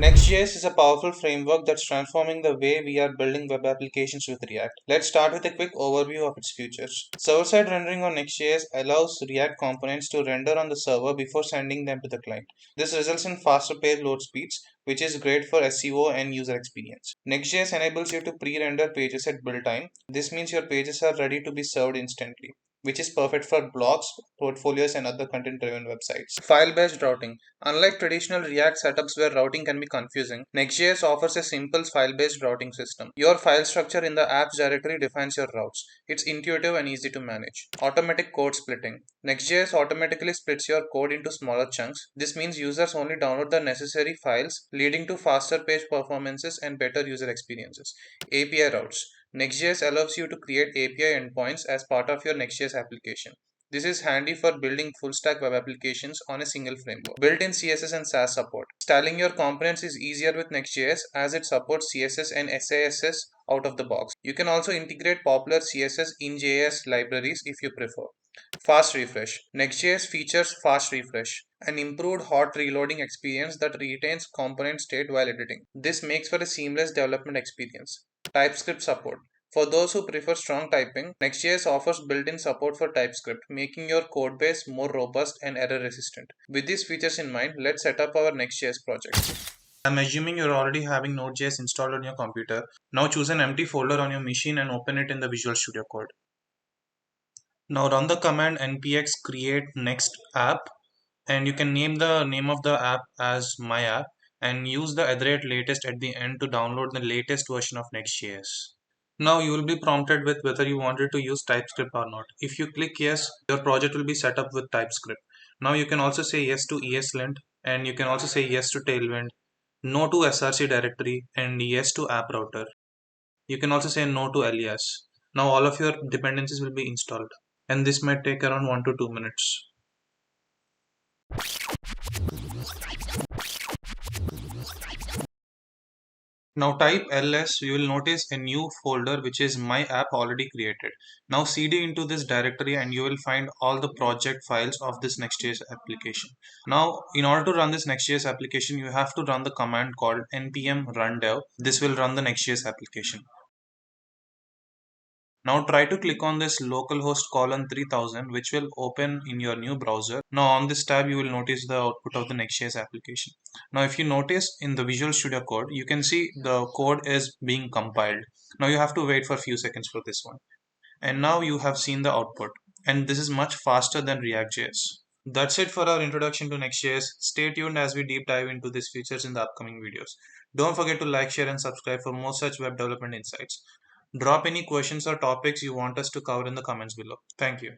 Next.js is a powerful framework that's transforming the way we are building web applications with React. Let's start with a quick overview of its features. Server-side rendering on Next.js allows React components to render on the server before sending them to the client. This results in faster page load speeds, which is great for SEO and user experience. Next.js enables you to pre-render pages at build time. This means your pages are ready to be served instantly, which is perfect for blogs, portfolios, and other content-driven websites. File-based routing. Unlike traditional React setups where routing can be confusing, Next.js offers a simple file-based routing system. Your file structure in the apps directory defines your routes. It's intuitive and easy to manage. Automatic code splitting. Next.js automatically splits your code into smaller chunks. This means users only download the necessary files, leading to faster page performances and better user experiences. API routes. Next.js allows you to create API endpoints as part of your Next.js application. This is handy for building full-stack web applications on a single framework. Built-in CSS and Sass support. Styling your components is easier with Next.js as it supports CSS and SASS out of the box. You can also integrate popular CSS in JS libraries if you prefer. Fast refresh. Next.js features fast refresh, an improved hot reloading experience that retains component state while editing. This makes for a seamless development experience. TypeScript support. For those who prefer strong typing, Next.js offers built-in support for TypeScript, making your codebase more robust and error-resistant. With these features in mind, let's set up our Next.js project. I'm assuming you're already having Node.js installed on your computer. Now choose an empty folder on your machine and open it in the Visual Studio Code. Now run the command npx create next app, and you can name the name of the app as my app and use the @latest at the end to download the latest version of Next.js. Now you will be prompted with whether you wanted to use TypeScript or not. If you click yes, your project will be set up with TypeScript. Now you can also say yes to ESLint, and you can also say yes to Tailwind, no to src directory, and yes to app router. You can also say no to alias. Now all of your dependencies will be installed, and this might take around 1 to 2 minutes. Now type ls, you will notice a new folder which is my app already created. Now cd into this directory and you will find all the project files of this Next.js application. Now in order to run this Next.js application, you have to run the command called npm run dev. This will run the Next.js application. Now try to click on this localhost colon 3000, which will open in your new browser. Now on this tab you will notice the output of the Next.js application. Now if you notice in the Visual Studio Code, you can see the code is being compiled. Now you have to wait for a few seconds for this one. And now you have seen the output, and this is much faster than React.js. That's it for our introduction to Next.js. Stay tuned as we deep dive into these features in the upcoming videos. Don't forget to like, share and subscribe for more such web development insights. Drop any questions or topics you want us to cover in the comments below. Thank you.